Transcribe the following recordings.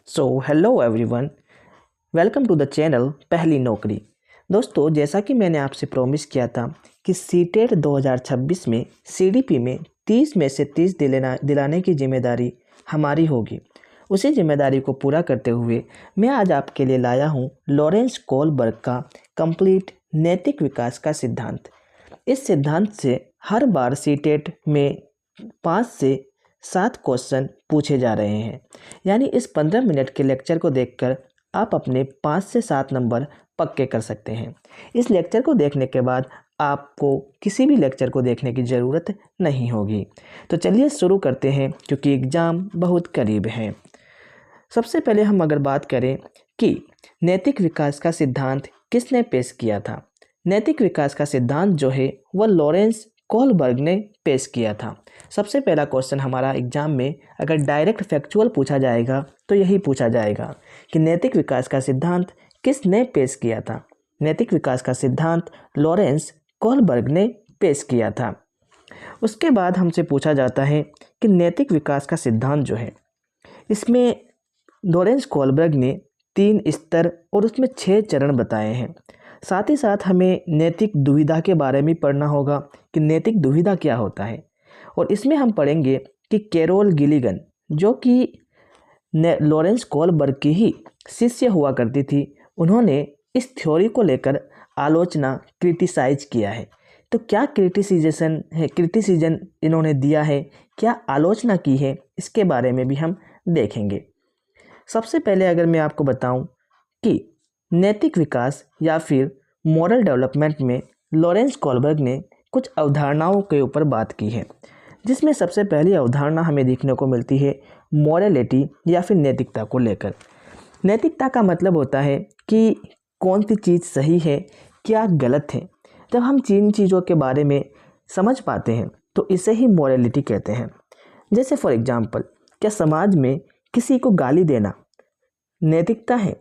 Hello everyone, welcome to the channel पहली नौकरी। दोस्तों, जैसा कि मैंने आपसे प्रॉमिस किया था कि सीटेट 2026 में सीडीपी में 30 में से 30 दिलाने की जिम्मेदारी हमारी होगी। उसी जिम्मेदारी को पूरा करते हुए मैं आज आपके लिए लाया हूँ लॉरेंस कोलबर्ग का कंप्लीट नैतिक विकास का सिद्धांत। इस सिद्धांत से हर बार सीटेट में 5 से 7 क्वेश्चन पूछे जा रहे हैं। यानी इस 15 मिनट के लेक्चर को देखकर आप अपने 5 से 7 नंबर पक्के कर सकते हैं। इस लेक्चर को देखने के बाद आपको किसी भी लेक्चर को देखने की ज़रूरत नहीं होगी। तो चलिए शुरू करते हैं, क्योंकि एग्ज़ाम बहुत करीब है। सबसे पहले हम अगर बात करें कि नैतिक विकास का सिद्धांत किसने पेश किया था। नैतिक विकास का सिद्धांत जो है वह लॉरेंस कोलबर्ग ने पेश किया था। सबसे पहला क्वेश्चन हमारा एग्जाम में अगर डायरेक्ट फैक्चुअल पूछा जाएगा तो यही पूछा जाएगा कि नैतिक विकास का सिद्धांत किसने पेश किया था। नैतिक विकास का सिद्धांत लॉरेंस कोलबर्ग ने पेश किया था। उसके बाद हमसे पूछा जाता है कि नैतिक विकास का सिद्धांत जो है इसमें लॉरेंस कोलबर्ग ने 3 स्तर और उसमें 6 चरण बताए हैं। साथ ही साथ हमें नैतिक दुविधा के बारे में पढ़ना होगा कि नैतिक दुविधा क्या होता है। और इसमें हम पढ़ेंगे कि कैरोल गिलिगन, जो कि लॉरेंस कोलबर्ग की ही शिष्य हुआ करती थी, उन्होंने इस थ्योरी को लेकर आलोचना क्रिटिसाइज किया है। तो क्या क्रिटिसिजन इन्होंने दिया है, क्या आलोचना की है, इसके बारे में भी हम देखेंगे। सबसे पहले अगर मैं आपको बताऊं कि नैतिक विकास या फिर मॉरल डेवलपमेंट में लॉरेंस कोलबर्ग ने कुछ अवधारणाओं के ऊपर बात की है, जिसमें सबसे पहली अवधारणा हमें देखने को मिलती है मॉरलिटी या फिर नैतिकता को लेकर। नैतिकता का मतलब होता है कि कौन सी चीज़ सही है, क्या गलत है। जब हम जिन चीज़ों के बारे में समझ पाते हैं तो इसे ही मॉरलिटी कहते हैं। जैसे फॉर एग्जांपल, क्या समाज में किसी को गाली देना नैतिकता है?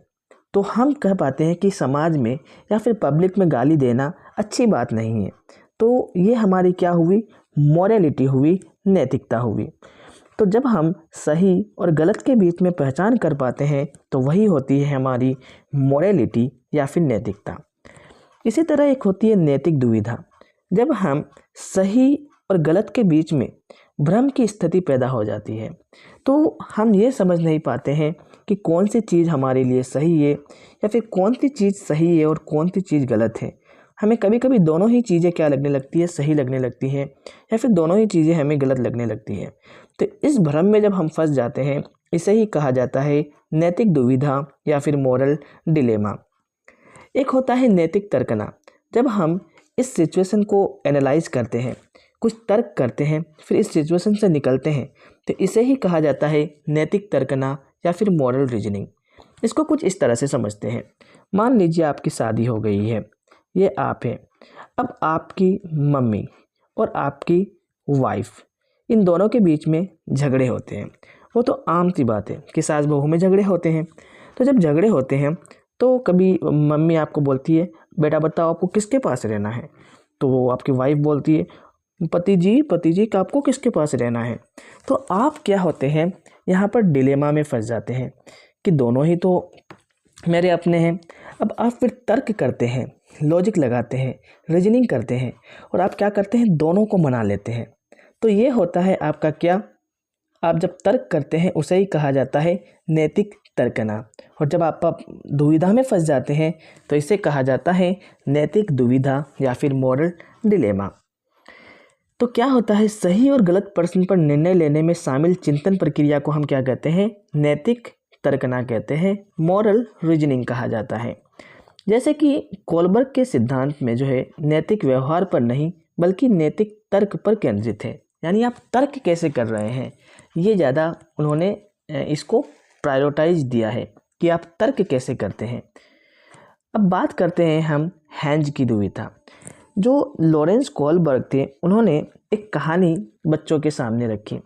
तो हम कह पाते हैं कि समाज में या फिर पब्लिक में गाली देना अच्छी बात नहीं है। तो ये हमारी क्या हुई? मॉरलिटी हुई, नैतिकता हुई। तो जब हम सही और गलत के बीच में पहचान कर पाते हैं तो वही होती है हमारी मॉरलिटी या फिर नैतिकता। इसी तरह एक होती है नैतिक दुविधा। जब हम सही और गलत के बीच में भ्रम की स्थिति पैदा हो जाती है, तो हम ये समझ नहीं पाते हैं कि कौन सी चीज़ हमारे लिए सही है या फिर कौन सी चीज़ सही है और कौन सी चीज़ गलत है। हमें कभी कभी दोनों ही चीज़ें क्या लगने लगती है, सही लगने लगती है, या फिर दोनों ही चीज़ें हमें गलत लगने लगती है। तो इस भ्रम में जब हम फंस जाते हैं, इसे ही कहा जाता है नैतिक दुविधा या फिर मॉरल डिलेमा। एक होता है नैतिक तर्कना। जब हम इस सिचुएशन को एनालाइज करते हैं, कुछ तर्क करते हैं, फिर इस सिचुएशन से निकलते हैं, तो इसे ही कहा जाता है नैतिक तर्कना या फिर मॉरल रीजनिंग। इसको कुछ इस तरह से समझते हैं। मान लीजिए आपकी शादी हो गई है, ये आप हैं। अब आपकी मम्मी और आपकी वाइफ, इन दोनों के बीच में झगड़े होते हैं। वो तो आम सी बात है कि सास बहू में झगड़े होते हैं। तो जब झगड़े होते हैं तो कभी मम्मी आपको बोलती है, बेटा बताओ आपको किसके पास रहना है? तो वो आपकी वाइफ बोलती है, पति जी कि आपको किसके पास रहना है? तो आप क्या होते हैं, यहाँ पर डिलेमा में फंस जाते हैं कि दोनों ही तो मेरे अपने हैं। अब आप फिर तर्क करते हैं, लॉजिक लगाते हैं, रीजनिंग करते हैं, और आप क्या करते हैं, दोनों को मना लेते हैं। तो ये होता है आपका क्या? आप जब तर्क करते हैं उसे ही कहा जाता है नैतिक तर्कना। और जब आप दुविधा में फंस जाते हैं तो इसे कहा जाता है नैतिक दुविधा या फिर मॉरल डिलेमा। तो क्या होता है, सही और गलत प्रश्न पर निर्णय लेने में शामिल चिंतन प्रक्रिया को हम क्या कहते हैं? नैतिक तर्कना कहते हैं, मॉरल रीजनिंग कहा जाता है। जैसे कि कोलबर्ग के सिद्धांत में जो है नैतिक व्यवहार पर नहीं बल्कि नैतिक तर्क पर केंद्रित है। यानी आप तर्क कैसे कर रहे हैं, ये ज़्यादा उन्होंने इसको प्रायोरिटाइज दिया है कि आप तर्क कैसे करते हैं। अब बात करते हैं हम हैंज की दुविधा। जो लॉरेंस कोलबर्ग थे, उन्होंने एक कहानी बच्चों के सामने रखी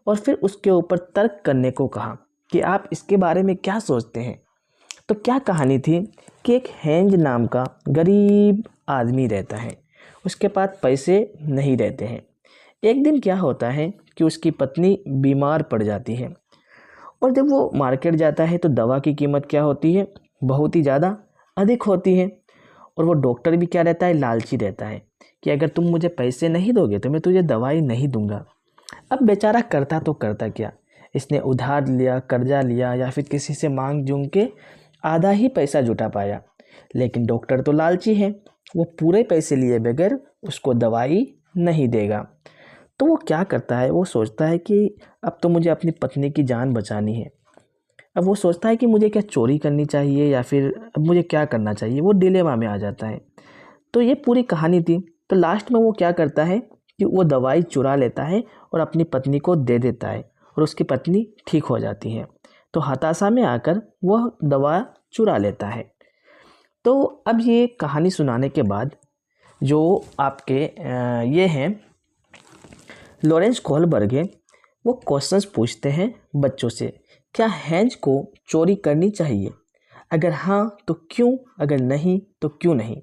और फिर उसके ऊपर तर्क करने को कहा कि आप इसके बारे में क्या सोचते हैं। तो क्या कहानी थी कि एक हैंज नाम का गरीब आदमी रहता है, उसके पास पैसे नहीं रहते हैं। एक दिन क्या होता है कि उसकी पत्नी बीमार पड़ जाती है और जब वो मार्केट जाता है तो दवा की कीमत क्या होती है, बहुत ही ज़्यादा अधिक होती है। और वो डॉक्टर भी क्या रहता है, लालची रहता है कि अगर तुम मुझे पैसे नहीं दोगे तो मैं तुझे दवाई नहीं दूंगा। अब बेचारा करता तो करता क्या, इसने उधार लिया, कर्जा लिया या फिर किसी से मांग जूंग के आधा ही पैसा जुटा पाया। लेकिन डॉक्टर तो लालची है, वो पूरे पैसे लिए बगैर उसको दवाई नहीं देगा। तो वो क्या करता है, वो सोचता है कि अब तो मुझे अपनी पत्नी की जान बचानी है। अब वो सोचता है कि मुझे क्या चोरी करनी चाहिए या फिर अब मुझे क्या करना चाहिए, वो डिलेमा में आ जाता है। तो ये पूरी कहानी थी। तो लास्ट में वो क्या करता है कि वो दवाई चुरा लेता है और अपनी पत्नी को दे देता है और उसकी पत्नी ठीक हो जाती है। तो हताशा में आकर वह दवा चुरा लेता है। तो अब ये कहानी सुनाने के बाद जो आपके ये हैं लॉरेंस कोहलबर्ग है, वो क्वेश्चंस पूछते हैं बच्चों से, क्या हैंज को चोरी करनी चाहिए, अगर हाँ तो क्यों, अगर नहीं तो क्यों नहीं।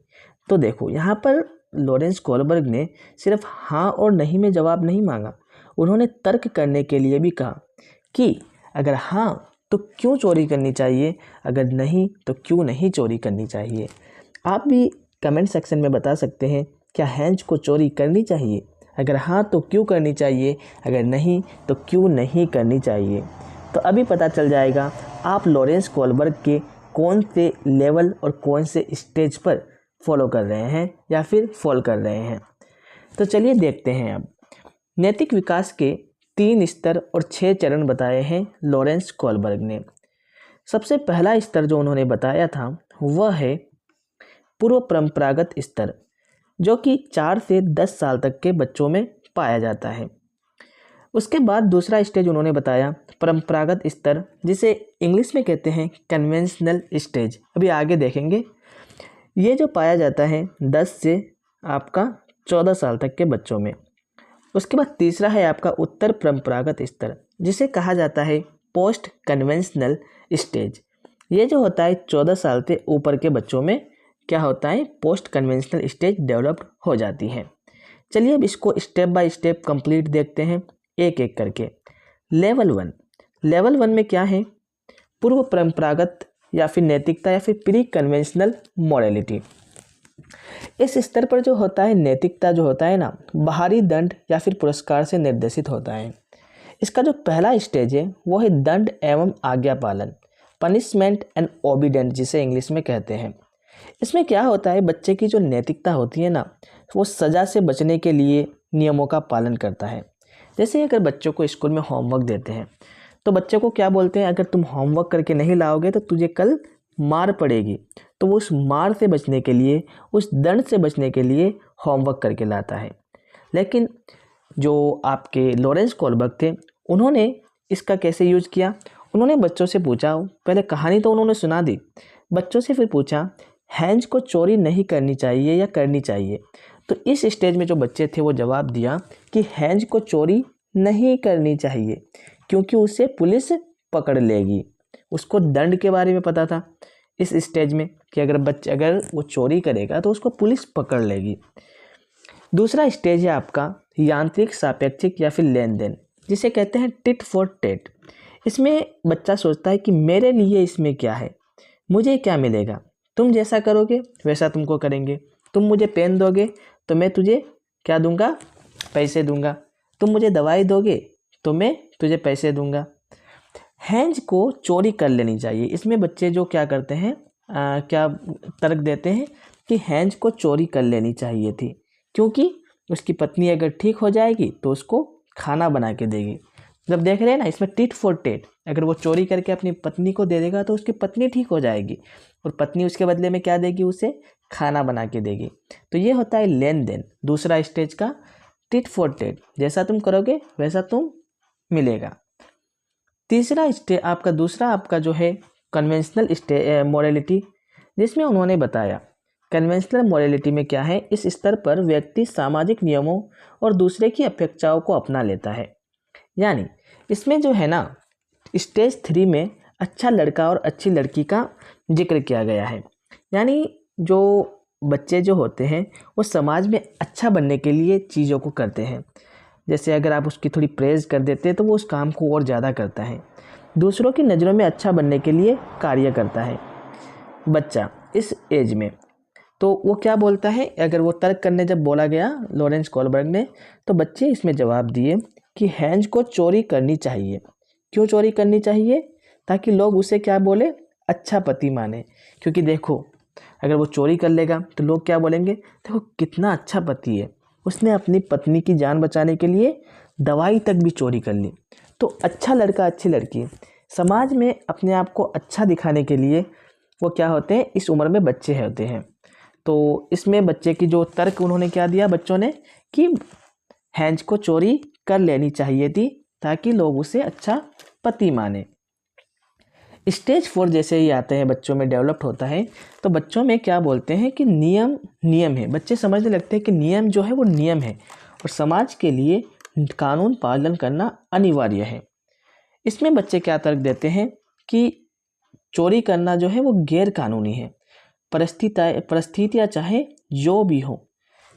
तो देखो यहाँ पर लॉरेंस कोहलबर्ग ने सिर्फ हाँ और नहीं में जवाब नहीं मांगा, उन्होंने तर्क करने के लिए भी कहा कि अगर हाँ तो क्यों चोरी करनी चाहिए, अगर नहीं तो क्यों नहीं चोरी करनी चाहिए। आप भी कमेंट सेक्शन में बता सकते हैं, क्या हैंज को चोरी करनी चाहिए, अगर हाँ तो क्यों करनी चाहिए, अगर नहीं तो क्यों नहीं करनी चाहिए। तो अभी पता चल जाएगा आप लॉरेंस कोहलबर्ग के कौन से लेवल और कौन से स्टेज पर फॉलो कर रहे हैं या फिर फॉल कर रहे हैं। तो चलिए देखते हैं। अब नैतिक विकास के 3 स्तर और 6 चरण बताए हैं लॉरेंस कोहलबर्ग ने। सबसे पहला स्तर जो उन्होंने बताया था वह है पूर्व परंपरागत स्तर, जो कि 4 से 10 साल तक के बच्चों में पाया जाता है। उसके बाद दूसरा स्टेज उन्होंने बताया परंपरागत स्तर, जिसे इंग्लिश में कहते हैं कन्वेंशनल स्टेज। अभी आगे देखेंगे। ये जो पाया जाता है 10 से आपका 14 साल तक के बच्चों में। उसके बाद तीसरा है आपका उत्तर परंपरागत स्तर, जिसे कहा जाता है पोस्ट कन्वेंशनल स्टेज। ये जो होता है 14 साल से ऊपर के बच्चों में क्या होता है, पोस्ट कन्वेंशनल स्टेज डेवलप्ड हो जाती है। चलिए अब इसको स्टेप बाय स्टेप कंप्लीट देखते हैं एक एक करके। लेवल 1, लेवल 1 में क्या है, पूर्व परंपरागत या फिर नैतिकता या फिर प्री कन्वेंशनल मोरालिटी। इस स्तर पर जो होता है नैतिकता जो होता है ना, बाहरी दंड या फिर पुरस्कार से निर्देशित होता है। इसका जो पहला स्टेज है वो है दंड एवं आज्ञा पालन, पनिशमेंट एंड ओबीडेंट, जिसे इंग्लिश में कहते हैं। इसमें क्या होता है, बच्चे की जो नैतिकता होती है ना, वो सज़ा से बचने के लिए नियमों का पालन करता है। जैसे अगर बच्चों को स्कूल में होमवर्क देते हैं तो बच्चे को क्या बोलते हैं, अगर तुम होमवर्क करके नहीं लाओगे तो तुझे कल मार पड़ेगी। तो वो उस मार से बचने के लिए, उस दंड से बचने के लिए होमवर्क करके लाता है। लेकिन जो आपके लॉरेंस कोहलबर्ग थे, उन्होंने इसका कैसे यूज किया, उन्होंने बच्चों से पूछा, पहले कहानी तो उन्होंने सुना दी, बच्चों से फिर पूछा हैंज को चोरी नहीं करनी चाहिए या करनी चाहिए। तो इस स्टेज में जो बच्चे थे वो जवाब दिया कि हैंज को चोरी नहीं करनी चाहिए, क्योंकि उसे पुलिस पकड़ लेगी। उसको दंड के बारे में पता था इस स्टेज में कि अगर वो चोरी करेगा तो उसको पुलिस पकड़ लेगी। दूसरा स्टेज है आपका यांत्रिक सापेक्षिक या फिर लेन देन, जिसे कहते हैं टिट फॉर टेट। इसमें बच्चा सोचता है कि मेरे लिए इसमें क्या है, मुझे क्या मिलेगा, तुम जैसा करोगे वैसा तुमको करेंगे, तुम मुझे पेन दोगे तो मैं तुझे क्या दूंगा, पैसे दूंगा, तुम मुझे दवाई दोगे तो मैं तुझे पैसे दूंगा। हैंज को चोरी कर लेनी चाहिए, इसमें बच्चे जो क्या करते हैं, क्या तर्क देते हैं कि हैंज को चोरी कर लेनी चाहिए थी, क्योंकि उसकी पत्नी अगर ठीक हो जाएगी तो उसको खाना बना के देगी। जब देख रहे हैं ना, इसमें टिट फॉर टेट, अगर वो चोरी करके अपनी पत्नी को दे देगा तो उसकी पत्नी ठीक हो जाएगी और पत्नी उसके बदले में क्या देगी, उसे खाना बना के देगी। तो ये होता है लेन देन, दूसरा स्टेज का टिट फॉर टेट, जैसा तुम करोगे वैसा तुम मिलेगा। तीसरा स्टेज आपका दूसरा आपका जो है कन्वेंशनल मोरालिटी, जिसमें उन्होंने बताया कन्वेंशनल मोरालिटी में क्या है, इस स्तर पर व्यक्ति सामाजिक नियमों और दूसरे की अपेक्षाओं को अपना लेता है। यानी इसमें जो है ना, स्टेज 3 में अच्छा लड़का और अच्छी लड़की का जिक्र किया गया है। यानी जो बच्चे जो होते हैं वो समाज में अच्छा बनने के लिए चीज़ों को करते हैं। जैसे अगर आप उसकी थोड़ी प्रेज़ कर देते हैं तो वो उस काम को और ज़्यादा करता है। दूसरों की नज़रों में अच्छा बनने के लिए कार्य करता है। बच्चा इस एज में, तो वो क्या बोलता है, अगर वो तर्क करने जब बोला गया लॉरेंस कोलबर्ग ने, तो बच्चे इसमें जवाब दिए कि हैंज को चोरी करनी चाहिए। क्यों चोरी करनी चाहिए? ताकि लोग उसे क्या बोले, अच्छा पति माने। क्योंकि देखो, अगर वो चोरी कर लेगा तो लोग क्या बोलेंगे, देखो कितना अच्छा पति है, उसने अपनी पत्नी की जान बचाने के लिए दवाई तक भी चोरी कर ली। तो अच्छा लड़का अच्छी लड़की समाज में अपने आप को अच्छा दिखाने के लिए वो क्या होते हैं, इस उम्र में बच्चे होते हैं। तो इसमें बच्चे की जो तर्क उन्होंने क्या दिया बच्चों ने, कि हैंज को चोरी कर लेनी चाहिए थी ताकि लोग उसे अच्छा पति माने। स्टेज 4 जैसे ही आते हैं बच्चों में डेवलप्ड होता है, तो बच्चों में क्या बोलते हैं कि नियम नियम है। बच्चे समझने लगते हैं कि नियम जो है वो नियम है और समाज के लिए कानून पालन करना अनिवार्य है। इसमें बच्चे क्या तर्क देते हैं कि चोरी करना जो है वो गैर कानूनी है। परिस्थितियाँ चाहे जो भी हो,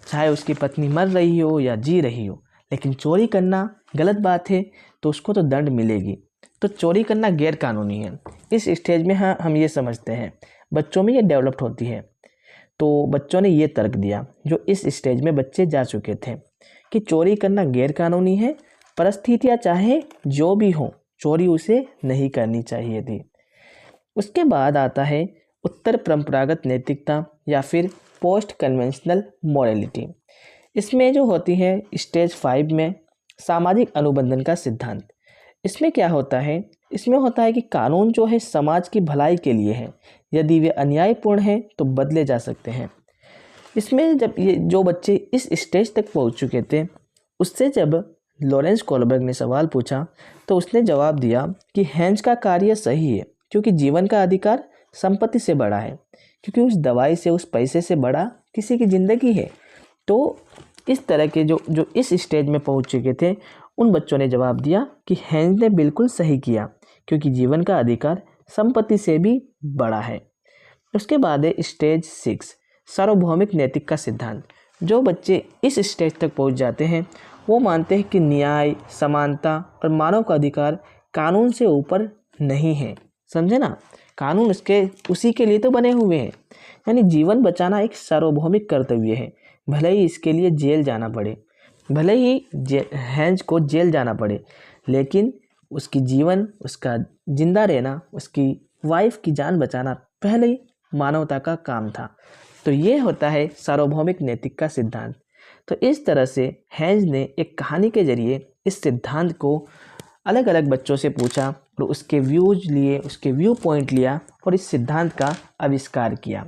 चाहे उसकी पत्नी मर रही हो या जी रही हो, लेकिन चोरी करना गलत बात है तो उसको तो दंड मिलेगी। तो चोरी करना गैर कानूनी है। इस स्टेज में हाँ हम ये समझते हैं, बच्चों में ये डेवलप्ड होती है। तो बच्चों ने ये तर्क दिया, जो इस स्टेज में बच्चे जा चुके थे, कि चोरी करना गैर कानूनी है, परिस्थितियाँ चाहे जो भी हो, चोरी उसे नहीं करनी चाहिए थी। उसके बाद आता है उत्तर परंपरागत नैतिकता या फिर पोस्ट कन्वेंशनल मोरालिटी। इसमें जो होती है स्टेज 5 में सामाजिक अनुबंधन का सिद्धांत। इसमें क्या होता है, इसमें होता है कि कानून जो है समाज की भलाई के लिए है, यदि वे अन्यायपूर्ण हैं तो बदले जा सकते हैं। इसमें जब ये जो बच्चे इस स्टेज तक पहुंच चुके थे, उससे जब लॉरेंस कोलबर्ग ने सवाल पूछा तो उसने जवाब दिया कि हैंज का कार्य सही है, क्योंकि जीवन का अधिकार संपत्ति से बड़ा है, क्योंकि उस दवाई से, उस पैसे से बड़ा किसी की ज़िंदगी है। तो इस तरह के जो इस स्टेज में पहुंच चुके थे, उन बच्चों ने जवाब दिया कि हैंज ने बिल्कुल सही किया, क्योंकि जीवन का अधिकार संपत्ति से भी बड़ा है। उसके बाद है स्टेज 6 सार्वभौमिक नैतिक का सिद्धांत। जो बच्चे इस स्टेज तक पहुंच जाते हैं वो मानते हैं कि न्याय, समानता और मानव का अधिकार कानून से ऊपर नहीं है। समझे ना, कानून उसी के लिए तो बने हुए हैं। यानी जीवन बचाना एक सार्वभौमिक कर्तव्य है, भले ही इसके लिए जेल जाना पड़े, भले ही हैंज को जेल जाना पड़े, लेकिन उसकी जीवन, उसका जिंदा रहना, उसकी वाइफ की जान बचाना पहले ही मानवता का काम था। तो ये होता है सार्वभौमिक नैतिक का सिद्धांत। तो इस तरह से हैंज ने एक कहानी के जरिए इस सिद्धांत को अलग अलग बच्चों से पूछा और उसके व्यूज लिए, उसके व्यू पॉइंट लिया और इस सिद्धांत का आविष्कार किया।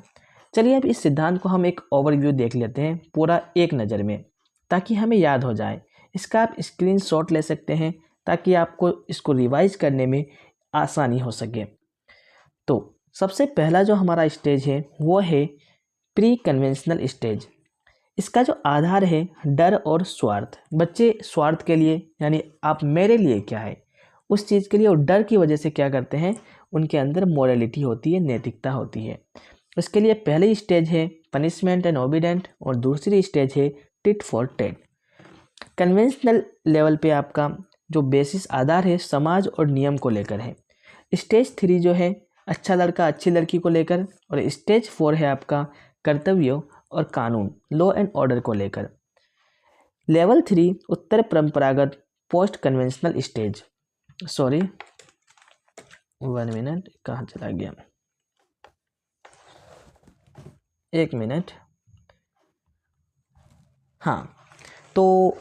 चलिए अब इस सिद्धांत को हम एक ओवरव्यू देख लेते हैं पूरा एक नज़र में, ताकि हमें याद हो जाए। इसका आप स्क्रीनशॉट ले सकते हैं ताकि आपको इसको रिवाइज करने में आसानी हो सके। तो सबसे पहला जो हमारा स्टेज है वो है प्री कन्वेंशनल स्टेज। इसका जो आधार है डर और स्वार्थ। बच्चे स्वार्थ के लिए, यानी आप मेरे लिए क्या है, उस चीज़ के लिए और डर की वजह से क्या करते हैं, उनके अंदर मोरालिटी होती है, नैतिकता होती है। इसके लिए पहली स्टेज है पनिशमेंट एंड ओबीडेंट और दूसरी स्टेज है tit for tat. Conventional level पे आपका जो बेसिस आधार है समाज और नियम को लेकर है। स्टेज 3 जो है अच्छा लड़का अच्छी लड़की को लेकर, और स्टेज 4 है आपका कर्तव्यों और कानून, लॉ एंड ऑर्डर को लेकर। लेवल 3 उत्तर परंपरागत post conventional stage. Sorry 1 minute, कहाँ चला गया, 1 मिनट। हाँ, तो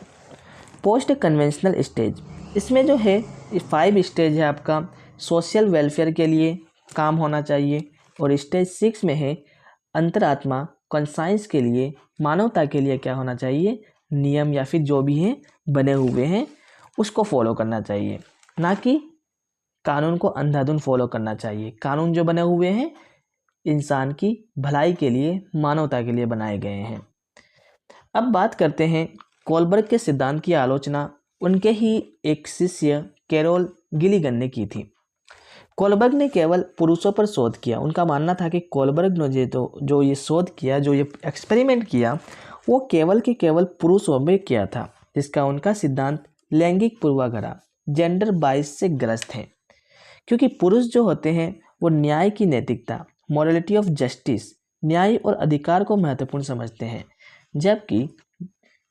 पोस्ट कन्वेंशनल स्टेज, इसमें जो है 5 स्टेज है आपका सोशल वेलफेयर के लिए काम होना चाहिए, और स्टेज 6 में है अंतरात्मा कॉन्साइंस के लिए, मानवता के लिए क्या होना चाहिए, नियम या फिर जो भी हैं बने हुए हैं उसको फॉलो करना चाहिए, ना कि कानून को अंधाधुन फॉलो करना चाहिए। कानून जो बने हुए हैं इंसान की भलाई के लिए, मानवता के लिए बनाए गए हैं। अब बात करते हैं कोलबर्ग के सिद्धांत की आलोचना उनके ही एक शिष्य कैरोल गिलिगन ने की थी। कोलबर्ग ने केवल पुरुषों पर शोध किया। उनका मानना था कि कोलबर्ग ने जो ये शोध किया, जो ये एक्सपेरिमेंट किया, वो केवल के केवल पुरुषों में किया था, जिसका उनका सिद्धांत लैंगिक पूर्वाग्रह, जेंडर बाइस से ग्रस्त है। क्योंकि पुरुष जो होते हैं वो न्याय की नैतिकता, मोरालिटी ऑफ जस्टिस, न्याय और अधिकार को महत्वपूर्ण समझते हैं, जबकि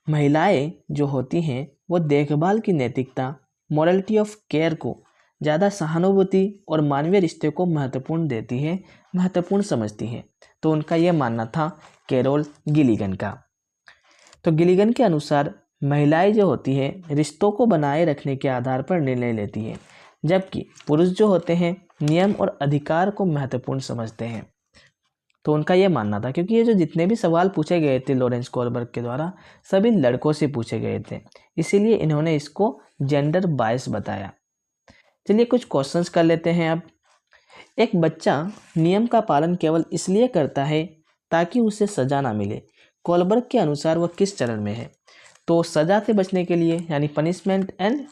महिलाएं जो होती हैं वो देखभाल की नैतिकता, मोरालिटी ऑफ केयर को ज़्यादा सहानुभूति और मानवीय रिश्ते को महत्वपूर्ण समझती हैं। तो उनका यह मानना था कैरोल गिलिगन का। तो गिलिगन के अनुसार महिलाएं जो होती हैं रिश्तों को बनाए रखने के आधार पर निर्णय लेती हैं, जबकि पुरुष जो होते हैं नियम और अधिकार को महत्वपूर्ण समझते हैं। तो उनका यह मानना था, क्योंकि ये जो जितने भी सवाल पूछे गए थे लॉरेंस कोलबर्ग के द्वारा सभी लड़कों से पूछे गए थे, इसीलिए इन्होंने इसको जेंडर बायस बताया। चलिए कुछ क्वेश्चंस कर लेते हैं अब। एक बच्चा नियम का पालन केवल इसलिए करता है ताकि उसे सजा ना मिले। कोलबर्ग के अनुसार वह किस चरण में है? तो सजा से बचने के लिए, यानी पनिशमेंट एंड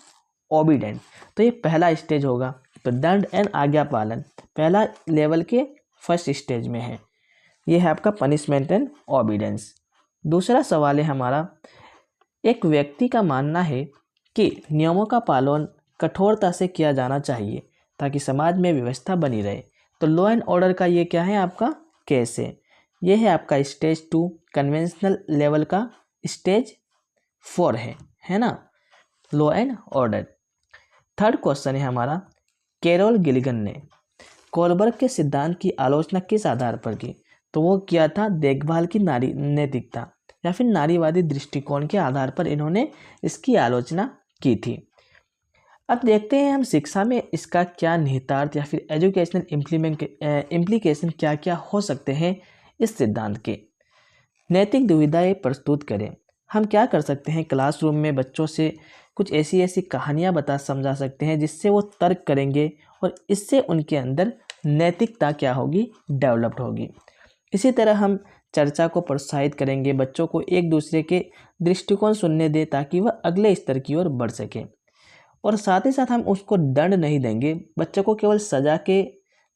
ओबीडेंट, तो ये पहला स्टेज होगा। तो दंड एंड आज्ञा पालन पहला लेवल के फर्स्ट स्टेज में है, ये है आपका पनिशमेंट एंड ओबीडेंस। दूसरा सवाल है हमारा, एक व्यक्ति का मानना है कि नियमों का पालन कठोरता से किया जाना चाहिए ताकि समाज में व्यवस्था बनी रहे। तो लॉ एंड ऑर्डर का ये क्या है आपका केस है, ये है आपका स्टेज 2, कन्वेंशनल लेवल का स्टेज 4 है ना, law and order. Third question है हमारा, कैरोल गिलिगन ने कोलबर्ग के सिद्धांत की आलोचना किस आधार पर की? तो वो किया था देखभाल की नारी नैतिकता या फिर नारीवादी दृष्टिकोण के आधार पर इन्होंने इसकी आलोचना की थी। अब देखते हैं हम शिक्षा में इसका क्या निहितार्थ या फिर एजुकेशनल इम्प्लीकेशन क्या क्या हो सकते हैं इस सिद्धांत के। नैतिक दुविधाएं प्रस्तुत करें। हम क्या कर सकते हैं, क्लासरूम में बच्चों से कुछ ऐसी कहानियां समझा सकते हैं जिससे वो तर्क करेंगे और इससे उनके अंदर नैतिकता क्या होगी, डेवलप्ड होगी। इसी तरह हम चर्चा को प्रोत्साहित करेंगे, बच्चों को एक दूसरे के दृष्टिकोण सुनने दें ताकि वह अगले स्तर की ओर बढ़ सके। और साथ ही साथ हम उसको दंड नहीं देंगे, बच्चों को केवल सजा के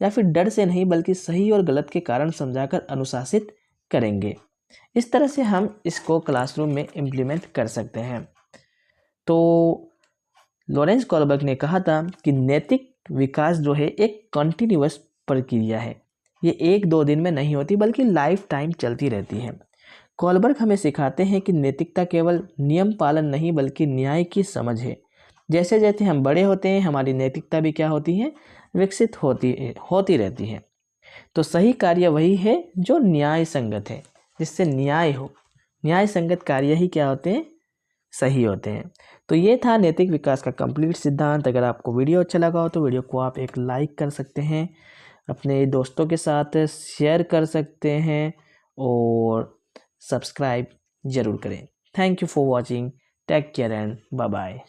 या फिर डर से नहीं बल्कि सही और गलत के कारण समझाकर अनुशासित करेंगे। इस तरह से हम इसको क्लासरूम में इम्प्लीमेंट कर सकते हैं। तो लॉरेंस कोलबर्ग ने कहा था कि नैतिक विकास जो है एक कंटिन्यूअस प्रक्रिया है, ये 1-2 दिन में नहीं होती बल्कि लाइफ टाइम चलती रहती है। कोलबर्ग हमें सिखाते हैं कि नैतिकता केवल नियम पालन नहीं बल्कि न्याय की समझ है। जैसे जैसे हम बड़े होते हैं हमारी नैतिकता भी क्या होती है, विकसित होती रहती है। तो सही कार्य वही है जो न्याय संगत है, जिससे न्याय हो। न्याय संगत कार्य ही क्या होते हैं, सही होते हैं। तो ये था नैतिक विकास का कंप्लीट सिद्धांत। अगर आपको वीडियो अच्छा लगा हो तो वीडियो को आप एक लाइक कर सकते हैं, अपने दोस्तों के साथ शेयर कर सकते हैं और सब्सक्राइब ज़रूर करें। Thank you for watching, take care and bye bye.